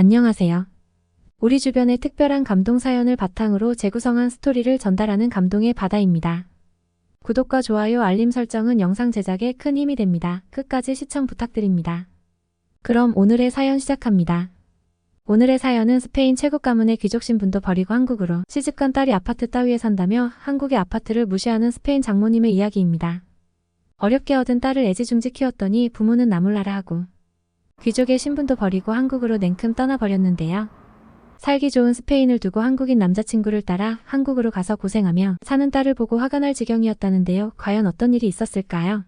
안녕하세요. 우리 주변의 특별한 감동 사연을 바탕으로 재구성한 스토리를 전달하는 감동의 바다입니다. 구독과 좋아요, 알림 설정은 영상 제작에 큰 힘이 됩니다. 끝까지 시청 부탁드립니다. 그럼 오늘의 사연 시작합니다. 오늘의 사연은 스페인 최고 가문의 귀족 신분도 버리고 한국으로 시집간 딸이 아파트 따위에 산다며 한국의 아파트를 무시하는 스페인 장모님의 이야기입니다. 어렵게 얻은 딸을 애지중지 키웠더니 부모는 나몰라라 하고 귀족의 신분도 버리고 한국으로 냉큼 떠나버렸는데요. 살기 좋은 스페인을 두고 한국인 남자친구를 따라 한국으로 가서 고생하며 사는 딸을 보고 화가 날 지경이었다는데요. 과연 어떤 일이 있었을까요?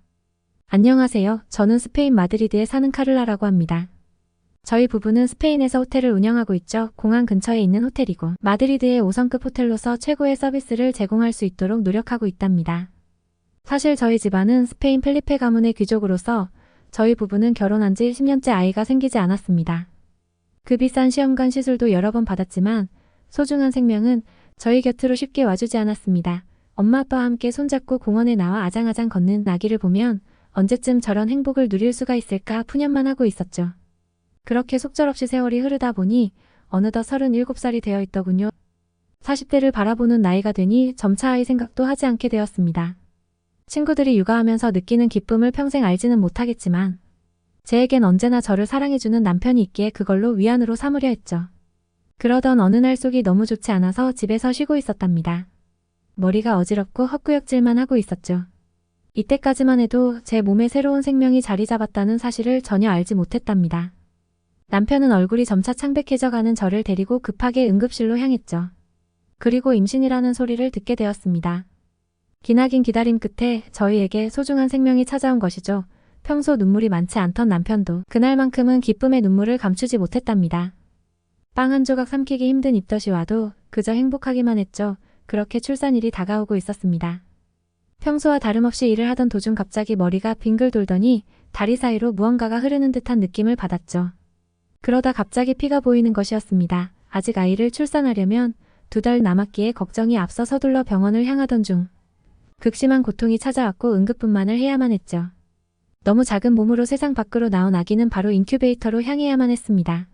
안녕하세요. 저는 스페인 마드리드에 사는 카를라라고 합니다. 저희 부부는 스페인에서 호텔을 운영하고 있죠. 공항 근처에 있는 호텔이고 마드리드의 5성급 호텔로서 최고의 서비스를 제공할 수 있도록 노력하고 있답니다. 사실 저희 집안은 스페인 펠리페 가문의 귀족으로서 저희 부부는 결혼한 지 10년째 아이가 생기지 않았습니다. 그 비싼 시험관 시술도 여러 번 받았지만 소중한 생명은 저희 곁으로 쉽게 와주지 않았습니다. 엄마 아빠와 함께 손잡고 공원에 나와 아장아장 걷는 아기를 보면 언제쯤 저런 행복을 누릴 수가 있을까 푸념만 하고 있었죠. 그렇게 속절없이 세월이 흐르다 보니 어느덧 37살이 되어 있더군요. 40대를 바라보는 나이가 되니 점차 아이 생각도 하지 않게 되었습니다. 친구들이 육아하면서 느끼는 기쁨을 평생 알지는 못하겠지만 제에겐 언제나 저를 사랑해주는 남편이 있기에 그걸로 위안으로 삼으려 했죠. 그러던 어느 날 속이 너무 좋지 않아서 집에서 쉬고 있었답니다. 머리가 어지럽고 헛구역질만 하고 있었죠. 이때까지만 해도 제 몸에 새로운 생명이 자리 잡았다는 사실을 전혀 알지 못했답니다. 남편은 얼굴이 점차 창백해져가는 저를 데리고 급하게 응급실로 향했죠. 그리고 임신이라는 소리를 듣게 되었습니다. 기나긴 기다림 끝에 저희에게 소중한 생명이 찾아온 것이죠. 평소 눈물이 많지 않던 남편도 그날만큼은 기쁨의 눈물을 감추지 못했답니다. 빵 한 조각 삼키기 힘든 입덧이 와도 그저 행복하기만 했죠. 그렇게 출산일이 다가오고 있었습니다. 평소와 다름없이 일을 하던 도중 갑자기 머리가 빙글 돌더니 다리 사이로 무언가가 흐르는 듯한 느낌을 받았죠. 그러다 갑자기 피가 보이는 것이었습니다. 아직 아이를 출산하려면 2달 남았기에 걱정이 앞서 서둘러 병원을 향하던 중 극심한 고통이 찾아왔고 응급분만을 해야만 했죠. 너무 작은 몸으로 세상 밖으로 나온 아기는 바로 인큐베이터로 향해야만 했습니다.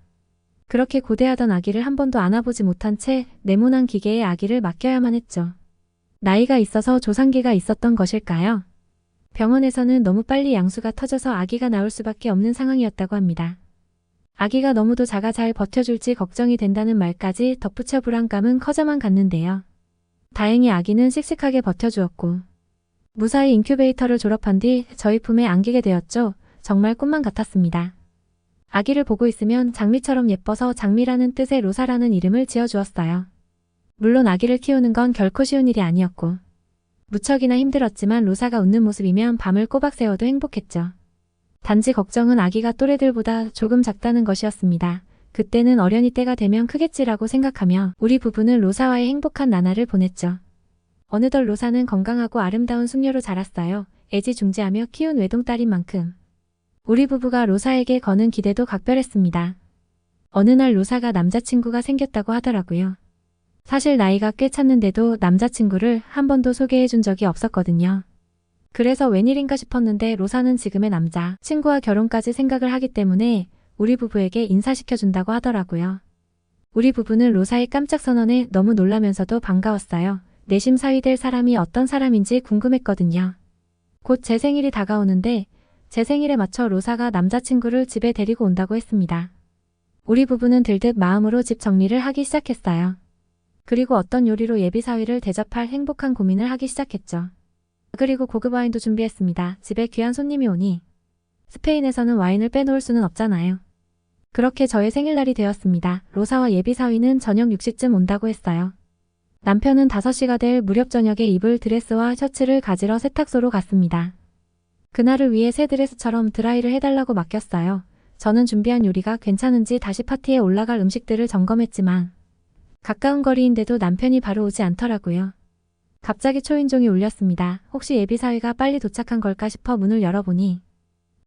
그렇게 고대하던 아기를 한 번도 안아보지 못한 채 네모난 기계에 아기를 맡겨야만 했죠. 나이가 있어서 조상기가 있었던 것일까요? 병원에서는 너무 빨리 양수가 터져서 아기가 나올 수밖에 없는 상황이었다고 합니다. 아기가 너무도 작아 잘 버텨줄지 걱정이 된다는 말까지 덧붙여 불안감은 커져만 갔는데요. 다행히 아기는 씩씩하게 버텨주었고 무사히 인큐베이터를 졸업한 뒤 저희 품에 안기게 되었죠. 정말 꿈만 같았습니다. 아기를 보고 있으면 장미처럼 예뻐서 장미라는 뜻의 로사라는 이름을 지어주었어요. 물론 아기를 키우는 건 결코 쉬운 일이 아니었고 무척이나 힘들었지만 로사가 웃는 모습이면 밤을 꼬박 새워도 행복했죠. 단지 걱정은 아기가 또래들보다 조금 작다는 것이었습니다. 그때는 어련히 때가 되면 크겠지라고 생각하며 우리 부부는 로사와의 행복한 나날을 보냈죠. 어느덧 로사는 건강하고 아름다운 숙녀로 자랐어요. 애지중지하며 키운 외동딸인 만큼 우리 부부가 로사에게 거는 기대도 각별했습니다. 어느 날 로사가 남자친구가 생겼다고 하더라고요. 사실 나이가 꽤 찼는데도 남자친구를 한 번도 소개해준 적이 없었거든요. 그래서 웬일인가 싶었는데 로사는 지금의 남자 친구와 결혼까지 생각을 하기 때문에 우리 부부에게 인사시켜준다고 하더라고요. 우리 부부는 로사의 깜짝 선언에 너무 놀라면서도 반가웠어요. 내심 사위될 사람이 어떤 사람인지 궁금했거든요. 곧 제 생일이 다가오는데 제 생일에 맞춰 로사가 남자친구를 집에 데리고 온다고 했습니다. 우리 부부는 들듯 마음으로 집 정리를 하기 시작했어요. 그리고 어떤 요리로 예비 사위를 대접할 행복한 고민을 하기 시작했죠. 그리고 고급 와인도 준비했습니다. 집에 귀한 손님이 오니 스페인에서는 와인을 빼놓을 수는 없잖아요. 그렇게 저의 생일날이 되었습니다. 로사와 예비 사위는 저녁 6시쯤 온다고 했어요. 남편은 5시가 될 무렵 저녁에 입을 드레스와 셔츠를 가지러 세탁소로 갔습니다. 그날을 위해 새 드레스처럼 드라이를 해달라고 맡겼어요. 저는 준비한 요리가 괜찮은지 다시 파티에 올라갈 음식들을 점검했지만 가까운 거리인데도 남편이 바로 오지 않더라고요. 갑자기 초인종이 울렸습니다. 혹시 예비 사위가 빨리 도착한 걸까 싶어 문을 열어보니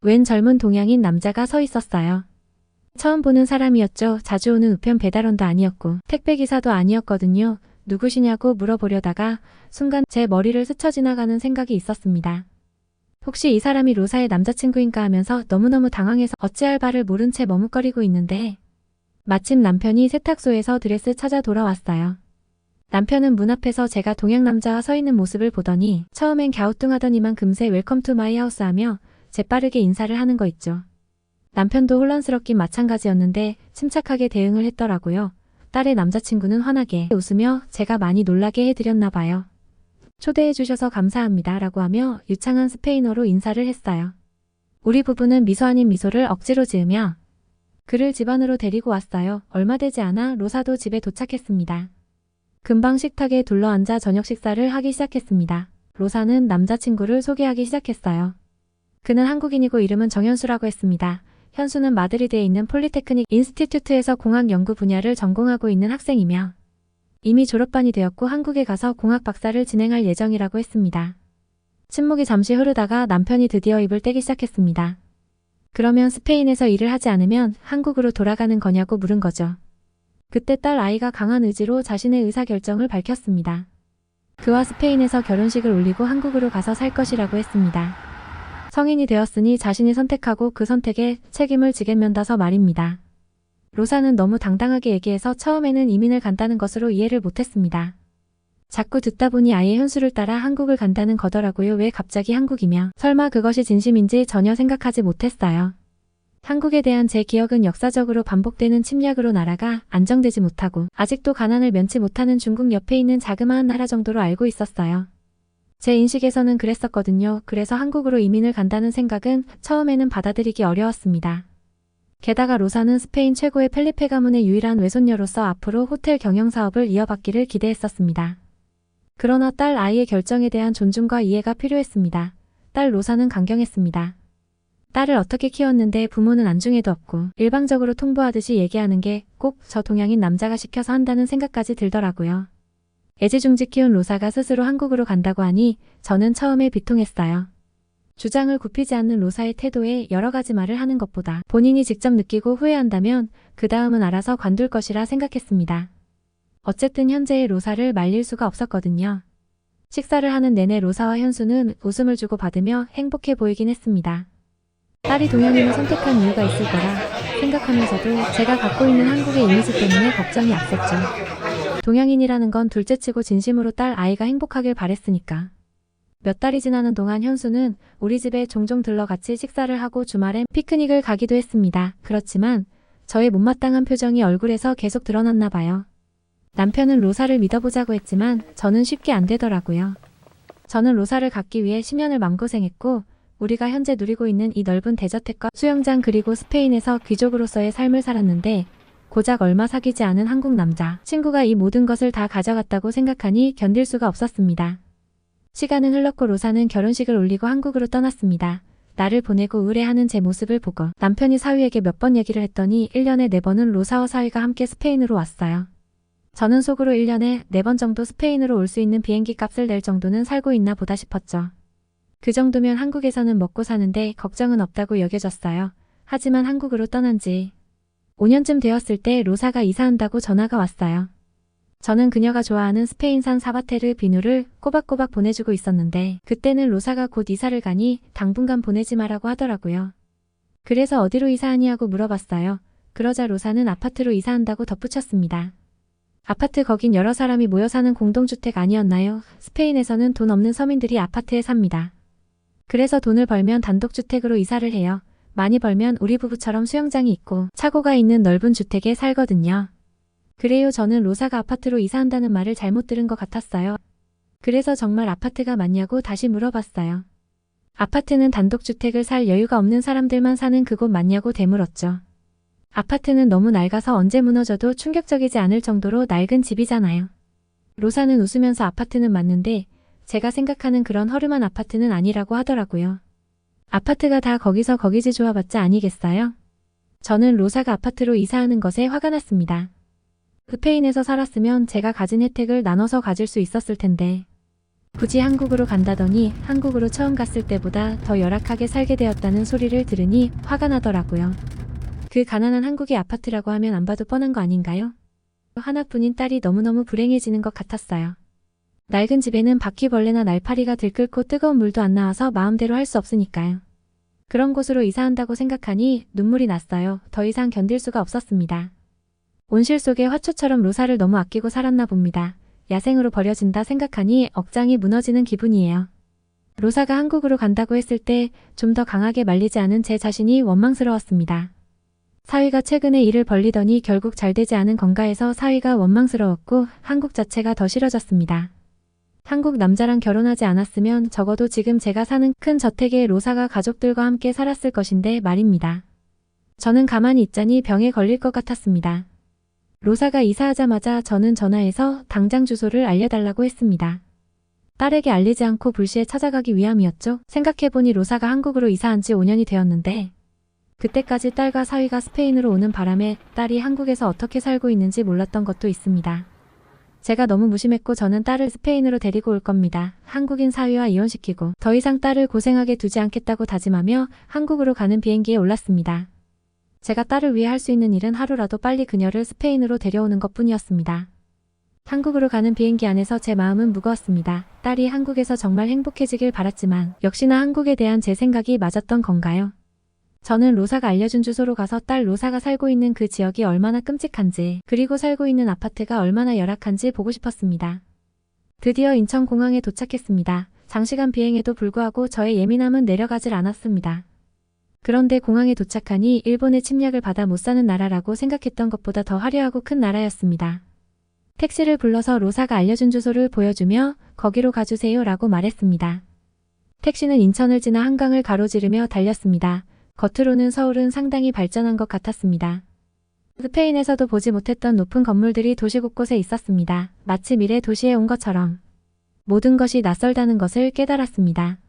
웬 젊은 동양인 남자가 서 있었어요. 처음 보는 사람이었죠. 자주 오는 우편 배달원도 아니었고 택배기사도 아니었거든요. 누구시냐고 물어보려다가 순간 제 머리를 스쳐 지나가는 생각이 있었습니다. 혹시 이 사람이 로사의 남자친구인가 하면서 너무너무 당황해서 어찌할 바를 모른 채 머뭇거리고 있는데 마침 남편이 세탁소에서 드레스 찾아 돌아왔어요. 남편은 문 앞에서 제가 동양 남자와 서 있는 모습을 보더니 처음엔 갸우뚱하더니만 금세 웰컴 투 마이 하우스 하며 재빠르게 인사를 하는 거 있죠. 남편도 혼란스럽긴 마찬가지였는데 침착하게 대응을 했더라고요. 딸의 남자친구는 환하게 웃으며 제가 많이 놀라게 해드렸나 봐요. 초대해 주셔서 감사합니다 라고 하며 유창한 스페인어로 인사를 했어요. 우리 부부는 미소 아닌 미소를 억지로 지으며 그를 집 안으로 데리고 왔어요. 얼마 되지 않아 로사도 집에 도착했습니다. 금방 식탁에 둘러앉아 저녁 식사를 하기 시작했습니다. 로사는 남자친구를 소개하기 시작했어요. 그는 한국인이고 이름은 정현수라고 했습니다. 현수는 마드리드에 있는 폴리테크닉 인스티튜트에서 공학 연구 분야를 전공하고 있는 학생이며 이미 졸업반이 되었고 한국에 가서 공학 박사를 진행할 예정이라고 했습니다. 침묵이 잠시 흐르다가 남편이 드디어 입을 떼기 시작했습니다. 그러면 스페인에서 일을 하지 않으면 한국으로 돌아가는 거냐고 물은 거죠. 그때 딸 아이가 강한 의지로 자신의 의사결정을 밝혔습니다. 그와 스페인에서 결혼식을 올리고 한국으로 가서 살 것이라고 했습니다. 성인이 되었으니 자신이 선택하고 그 선택에 책임을 지겠면다서 말입니다. 로사는 너무 당당하게 얘기해서 처음에는 이민을 간다는 것으로 이해를 못했습니다. 자꾸 듣다 보니 아예 현수를 따라 한국을 간다는 거더라고요. 왜 갑자기 한국이며 설마 그것이 진심인지 전혀 생각하지 못했어요. 한국에 대한 제 기억은 역사적으로 반복되는 침략으로 나라가 안정되지 못하고 아직도 가난을 면치 못하는 중국 옆에 있는 자그마한 나라 정도로 알고 있었어요. 제 인식에서는 그랬었거든요. 그래서 한국으로 이민을 간다는 생각은 처음에는 받아들이기 어려웠습니다. 게다가 로사는 스페인 최고의 펠리페 가문의 유일한 외손녀로서 앞으로 호텔 경영 사업을 이어받기를 기대했었습니다. 그러나 딸 아이의 결정에 대한 존중과 이해가 필요했습니다. 딸 로사는 강경했습니다. 딸을 어떻게 키웠는데 부모는 안중에도 없고 일방적으로 통보하듯이 얘기하는 게 꼭 저 동양인 남자가 시켜서 한다는 생각까지 들더라고요. 애지중지 키운 로사가 스스로 한국으로 간다고 하니 저는 처음에 비통했어요. 주장을 굽히지 않는 로사의 태도에 여러 가지 말을 하는 것보다 본인이 직접 느끼고 후회한다면 그 다음은 알아서 관둘 것이라 생각했습니다. 어쨌든 현재의 로사를 말릴 수가 없었거든요. 식사를 하는 내내 로사와 현수는 웃음을 주고 받으며 행복해 보이긴 했습니다. 딸이 동양인을 선택한 이유가 있을 거라 생각하면서도 제가 갖고 있는 한국의 이미지 때문에 걱정이 앞섰죠. 동양인이라는 건 둘째치고 진심으로 딸 아이가 행복하길 바랬으니까. 몇 달이 지나는 동안 현수는 우리 집에 종종 들러 같이 식사를 하고 주말엔 피크닉을 가기도 했습니다. 그렇지만 저의 못마땅한 표정이 얼굴에서 계속 드러났나 봐요. 남편은 로사를 믿어보자고 했지만 저는 쉽게 안 되더라고요. 저는 로사를 갖기 위해 10년을 맘고생했고 우리가 현재 누리고 있는 이 넓은 대저택과 수영장 그리고 스페인에서 귀족으로서의 삶을 살았는데 고작 얼마 사귀지 않은 한국 남자 친구가 이 모든 것을 다 가져갔다고 생각하니 견딜 수가 없었습니다. 시간은 흘렀고 로사는 결혼식을 올리고 한국으로 떠났습니다. 나를 보내고 의뢰하는 제 모습을 보고 남편이 사위에게 몇 번 얘기를 했더니 1년에 4번은 로사와 사위가 함께 스페인으로 왔어요. 저는 속으로 1년에 4번 정도 스페인으로 올 수 있는 비행기 값을 낼 정도는 살고 있나 보다 싶었죠. 그 정도면 한국에서는 먹고 사는데 걱정은 없다고 여겨졌어요. 하지만 한국으로 떠난 지 5년쯤 되었을 때 로사가 이사한다고 전화가 왔어요. 저는 그녀가 좋아하는 스페인산 사바테르 비누를 꼬박꼬박 보내주고 있었는데 그때는 로사가 곧 이사를 가니 당분간 보내지 마라고 하더라고요. 그래서 어디로 이사하니 하고 물어봤어요. 그러자 로사는 아파트로 이사한다고 덧붙였습니다. 아파트 거긴 여러 사람이 모여 사는 공동주택 아니었나요? 스페인에서는 돈 없는 서민들이 아파트에 삽니다. 그래서 돈을 벌면 단독주택으로 이사를 해요. 많이 벌면 우리 부부처럼 수영장이 있고 차고가 있는 넓은 주택에 살거든요. 그래요. 저는 로사가 아파트로 이사한다는 말을 잘못 들은 것 같았어요. 그래서 정말 아파트가 맞냐고 다시 물어봤어요. 아파트는 단독주택을 살 여유가 없는 사람들만 사는 그곳 맞냐고 되물었죠. 아파트는 너무 낡아서 언제 무너져도 충격적이지 않을 정도로 낡은 집이잖아요. 로사는 웃으면서 아파트는 맞는데 제가 생각하는 그런 허름한 아파트는 아니라고 하더라고요. 아파트가 다 거기서 거기지 좋아봤자 아니겠어요? 저는 로사가 아파트로 이사하는 것에 화가 났습니다. 스페인에서 살았으면 제가 가진 혜택을 나눠서 가질 수 있었을 텐데 굳이 한국으로 간다더니 한국으로 처음 갔을 때보다 더 열악하게 살게 되었다는 소리를 들으니 화가 나더라고요. 그 가난한 한국의 아파트라고 하면 안 봐도 뻔한 거 아닌가요? 하나뿐인 딸이 너무너무 불행해지는 것 같았어요. 낡은 집에는 바퀴벌레나 날파리가 들끓고 뜨거운 물도 안 나와서 마음대로 할 수 없으니까요. 그런 곳으로 이사한다고 생각하니 눈물이 났어요. 더 이상 견딜 수가 없었습니다. 온실 속의 화초처럼 로사를 너무 아끼고 살았나 봅니다. 야생으로 버려진다 생각하니 억장이 무너지는 기분이에요. 로사가 한국으로 간다고 했을 때 좀 더 강하게 말리지 않은 제 자신이 원망스러웠습니다. 사위가 최근에 일을 벌리더니 결국 잘 되지 않은 건가해서 사위가 원망스러웠고 한국 자체가 더 싫어졌습니다. 한국 남자랑 결혼하지 않았으면 적어도 지금 제가 사는 큰 저택에 로사가 가족들과 함께 살았을 것인데 말입니다. 저는 가만히 있자니 병에 걸릴 것 같았습니다. 로사가 이사하자마자 저는 전화해서 당장 주소를 알려달라고 했습니다. 딸에게 알리지 않고 불시에 찾아가기 위함이었죠. 생각해보니 로사가 한국으로 이사한 지 5년이 되었는데 그때까지 딸과 사위가 스페인으로 오는 바람에 딸이 한국에서 어떻게 살고 있는지 몰랐던 것도 있습니다. 제가 너무 무심했고 저는 딸을 스페인으로 데리고 올 겁니다. 한국인 사위와 이혼시키고 더 이상 딸을 고생하게 두지 않겠다고 다짐하며 한국으로 가는 비행기에 올랐습니다. 제가 딸을 위해 할 수 있는 일은 하루라도 빨리 그녀를 스페인으로 데려오는 것뿐이었습니다. 한국으로 가는 비행기 안에서 제 마음은 무거웠습니다. 딸이 한국에서 정말 행복해지길 바랐지만 역시나 한국에 대한 제 생각이 맞았던 건가요? 저는 로사가 알려준 주소로 가서 딸 로사가 살고 있는 그 지역이 얼마나 끔찍한지 그리고 살고 있는 아파트가 얼마나 열악한지 보고 싶었습니다. 드디어 인천공항에 도착했습니다. 장시간 비행에도 불구하고 저의 예민함은 내려가질 않았습니다. 그런데 공항에 도착하니 일본의 침략을 받아 못 사는 나라라고 생각했던 것보다 더 화려하고 큰 나라였습니다. 택시를 불러서 로사가 알려준 주소를 보여주며 거기로 가주세요 라고 말했습니다. 택시는 인천을 지나 한강을 가로지르며 달렸습니다. 겉으로는 서울은 상당히 발전한 것 같았습니다. 스페인에서도 보지 못했던 높은 건물들이 도시 곳곳에 있었습니다. 마치 미래 도시에 온 것처럼 모든 것이 낯설다는 것을 깨달았습니다.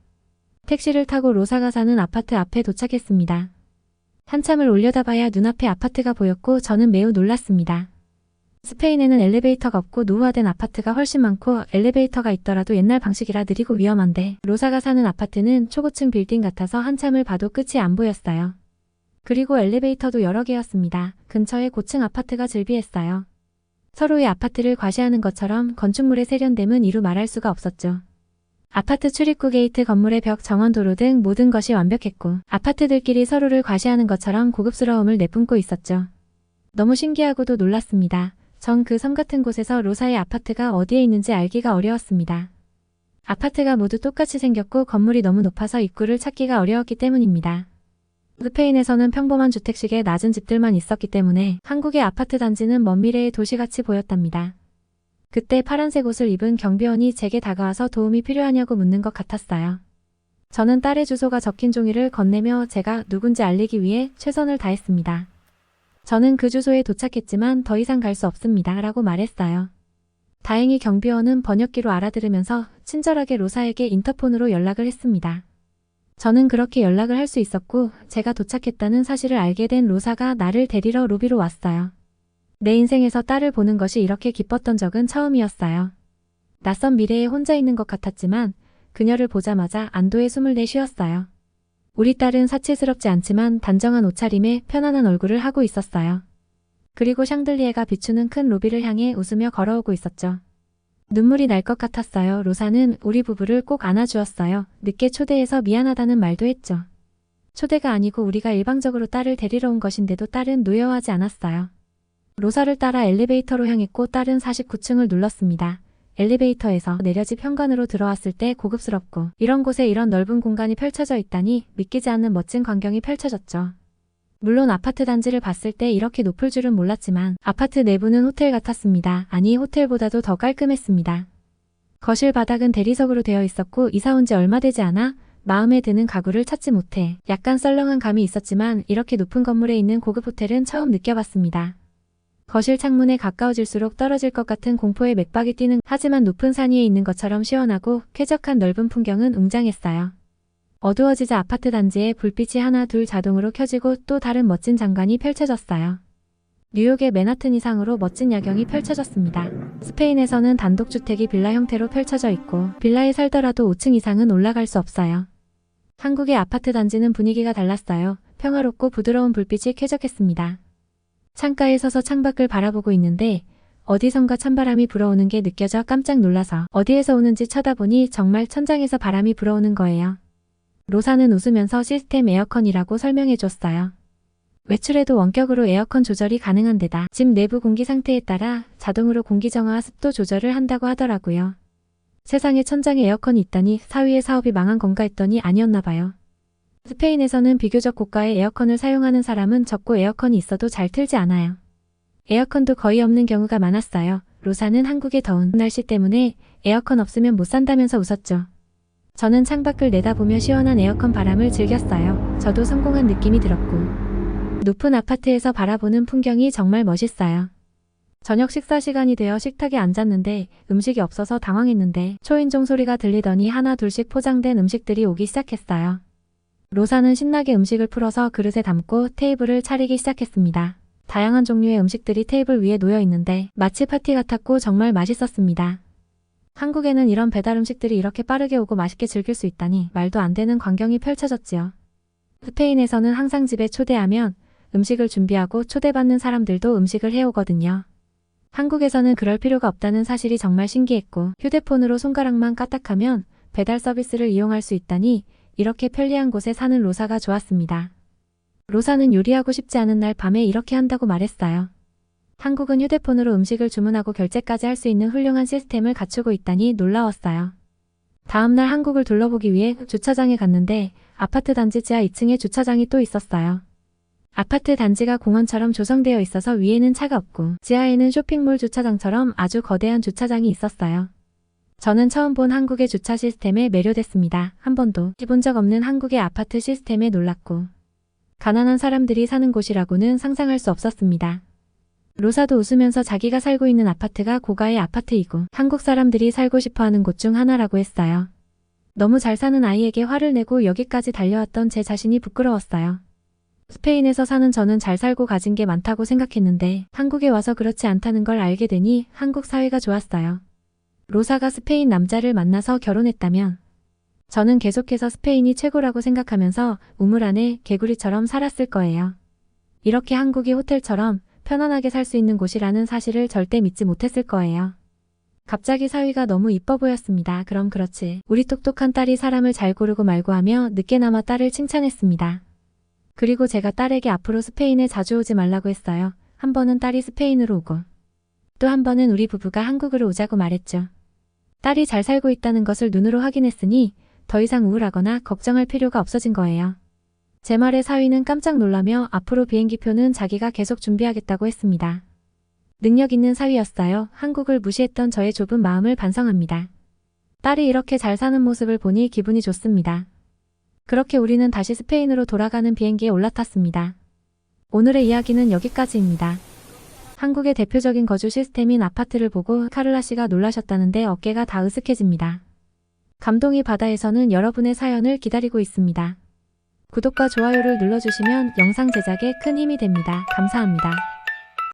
택시를 타고 로사가 사는 아파트 앞에 도착했습니다. 한참을 올려다봐야 눈앞에 아파트가 보였고 저는 매우 놀랐습니다. 스페인에는 엘리베이터가 없고 노후화된 아파트가 훨씬 많고 엘리베이터가 있더라도 옛날 방식이라 느리고 위험한데 로사가 사는 아파트는 초고층 빌딩 같아서 한참을 봐도 끝이 안 보였어요. 그리고 엘리베이터도 여러 개였습니다. 근처에 고층 아파트가 즐비했어요. 서로의 아파트를 과시하는 것처럼 건축물의 세련됨은 이루 말할 수가 없었죠. 아파트 출입구 게이트, 건물의 벽, 정원, 도로 등 모든 것이 완벽했고 아파트들끼리 서로를 과시하는 것처럼 고급스러움을 내뿜고 있었죠. 너무 신기하고도 놀랐습니다. 전 그 섬 같은 곳에서 로사의 아파트가 어디에 있는지 알기가 어려웠습니다. 아파트가 모두 똑같이 생겼고 건물이 너무 높아서 입구를 찾기가 어려웠기 때문입니다. 스페인에서는 평범한 주택식의 낮은 집들만 있었기 때문에 한국의 아파트 단지는 먼 미래의 도시같이 보였답니다. 그때 파란색 옷을 입은 경비원이 제게 다가와서 도움이 필요하냐고 묻는 것 같았어요. 저는 딸의 주소가 적힌 종이를 건네며 제가 누군지 알리기 위해 최선을 다했습니다. 저는 그 주소에 도착했지만 더 이상 갈 수 없습니다. 라고 말했어요. 다행히 경비원은 번역기로 알아들으면서 친절하게 로사에게 인터폰으로 연락을 했습니다. 저는 그렇게 연락을 할 수 있었고 제가 도착했다는 사실을 알게 된 로사가 나를 데리러 로비로 왔어요. 내 인생에서 딸을 보는 것이 이렇게 기뻤던 적은 처음이었어요. 낯선 미래에 혼자 있는 것 같았지만 그녀를 보자마자 안도의 숨을 내쉬었어요. 우리 딸은 사치스럽지 않지만 단정한 옷차림에 편안한 얼굴을 하고 있었어요. 그리고 샹들리에가 비추는 큰 로비를 향해 웃으며 걸어오고 있었죠. 눈물이 날 것 같았어요. 로사는 우리 부부를 꼭 안아주었어요. 늦게 초대해서 미안하다는 말도 했죠. 초대가 아니고 우리가 일방적으로 딸을 데리러 온 것인데도 딸은 노여워하지 않았어요. 로사를 따라 엘리베이터로 향했고 딸은 49층을 눌렀습니다. 엘리베이터에서 내려 집 현관으로 들어왔을 때 고급스럽고 이런 곳에 이런 넓은 공간이 펼쳐져 있다니 믿기지 않는 멋진 광경이 펼쳐졌죠. 물론 아파트 단지를 봤을 때 이렇게 높을 줄은 몰랐지만 아파트 내부는 호텔 같았습니다. 아니 호텔보다도 더 깔끔했습니다. 거실 바닥은 대리석으로 되어 있었고 이사 온 지 얼마 되지 않아 마음에 드는 가구를 찾지 못해 약간 썰렁한 감이 있었지만 이렇게 높은 건물에 있는 고급 호텔은 처음 느껴봤습니다. 거실 창문에 가까워질수록 떨어질 것 같은 공포의 맥박이 뛰는 하지만 높은 산 위에 있는 것처럼 시원하고 쾌적한 넓은 풍경은 웅장했어요. 어두워지자 아파트 단지에 불빛이 하나 둘 자동으로 켜지고 또 다른 멋진 장관이 펼쳐졌어요. 뉴욕의 맨하튼 이상으로 멋진 야경이 펼쳐졌습니다. 스페인에서는 단독주택이 빌라 형태로 펼쳐져 있고 빌라에 살더라도 5층 이상은 올라갈 수 없어요. 한국의 아파트 단지는 분위기가 달랐어요. 평화롭고 부드러운 불빛이 쾌적했습니다. 창가에 서서 창밖을 바라보고 있는데 어디선가 찬바람이 불어오는 게 느껴져 깜짝 놀라서 어디에서 오는지 쳐다보니 정말 천장에서 바람이 불어오는 거예요. 로사는 웃으면서 시스템 에어컨이라고 설명해 줬어요. 외출에도 원격으로 에어컨 조절이 가능한 데다 집 내부 공기 상태에 따라 자동으로 공기 정화와 습도 조절을 한다고 하더라고요. 세상에 천장에 에어컨이 있다니 사위의 사업이 망한 건가 했더니 아니었나 봐요. 스페인에서는 비교적 고가의 에어컨을 사용하는 사람은 적고 에어컨이 있어도 잘 틀지 않아요. 에어컨도 거의 없는 경우가 많았어요. 로사는 한국의 더운 날씨 때문에 에어컨 없으면 못 산다면서 웃었죠. 저는 창밖을 내다보며 시원한 에어컨 바람을 즐겼어요. 저도 성공한 느낌이 들었고 높은 아파트에서 바라보는 풍경이 정말 멋있어요. 저녁 식사 시간이 되어 식탁에 앉았는데 음식이 없어서 당황했는데 초인종 소리가 들리더니 하나 둘씩 포장된 음식들이 오기 시작했어요. 로사는 신나게 음식을 풀어서 그릇에 담고 테이블을 차리기 시작했습니다. 다양한 종류의 음식들이 테이블 위에 놓여 있는데 마치 파티 같았고 정말 맛있었습니다. 한국에는 이런 배달 음식들이 이렇게 빠르게 오고 맛있게 즐길 수 있다니 말도 안 되는 광경이 펼쳐졌지요. 스페인에서는 항상 집에 초대하면 음식을 준비하고 초대받는 사람들도 음식을 해오거든요. 한국에서는 그럴 필요가 없다는 사실이 정말 신기했고 휴대폰으로 손가락만 까딱하면 배달 서비스를 이용할 수 있다니 이렇게 편리한 곳에 사는 로사가 좋았습니다. 로사는 요리하고 싶지 않은 날 밤에 이렇게 한다고 말했어요. 한국은 휴대폰으로 음식을 주문하고 결제까지 할 수 있는 훌륭한 시스템을 갖추고 있다니 놀라웠어요. 다음날 한국을 둘러보기 위해 주차장에 갔는데 아파트 단지 지하 2층에 주차장이 또 있었어요. 아파트 단지가 공원처럼 조성되어 있어서 위에는 차가 없고 지하에는 쇼핑몰 주차장처럼 아주 거대한 주차장이 있었어요. 저는 처음 본 한국의 주차 시스템에 매료됐습니다. 한 번도 해본 적 없는 한국의 아파트 시스템에 놀랐고 가난한 사람들이 사는 곳이라고는 상상할 수 없었습니다. 로사도 웃으면서 자기가 살고 있는 아파트가 고가의 아파트이고 한국 사람들이 살고 싶어하는 곳 중 하나라고 했어요. 너무 잘 사는 아이에게 화를 내고 여기까지 달려왔던 제 자신이 부끄러웠어요. 스페인에서 사는 저는 잘 살고 가진 게 많다고 생각했는데 한국에 와서 그렇지 않다는 걸 알게 되니 한국 사회가 좋았어요. 로사가 스페인 남자를 만나서 결혼했다면 저는 계속해서 스페인이 최고라고 생각하면서 우물 안에 개구리처럼 살았을 거예요. 이렇게 한국이 호텔처럼 편안하게 살 수 있는 곳이라는 사실을 절대 믿지 못했을 거예요. 갑자기 사위가 너무 이뻐 보였습니다. 그럼 그렇지. 우리 똑똑한 딸이 사람을 잘 고르고 말고 하며 늦게나마 딸을 칭찬했습니다. 그리고 제가 딸에게 앞으로 스페인에 자주 오지 말라고 했어요. 한 번은 딸이 스페인으로 오고 또 한 번은 우리 부부가 한국으로 오자고 말했죠. 딸이 잘 살고 있다는 것을 눈으로 확인했으니 더 이상 우울하거나 걱정할 필요가 없어진 거예요. 제 말에 사위는 깜짝 놀라며 앞으로 비행기표는 자기가 계속 준비하겠다고 했습니다. 능력 있는 사위였어요. 한국을 무시했던 저의 좁은 마음을 반성합니다. 딸이 이렇게 잘 사는 모습을 보니 기분이 좋습니다. 그렇게 우리는 다시 스페인으로 돌아가는 비행기에 올라탔습니다. 오늘의 이야기는 여기까지입니다. 한국의 대표적인 거주 시스템인 아파트를 보고 카를라 씨가 놀라셨다는데 어깨가 다 으쓱해집니다. 감동이 바다에서는 여러분의 사연을 기다리고 있습니다. 구독과 좋아요를 눌러주시면 영상 제작에 큰 힘이 됩니다. 감사합니다.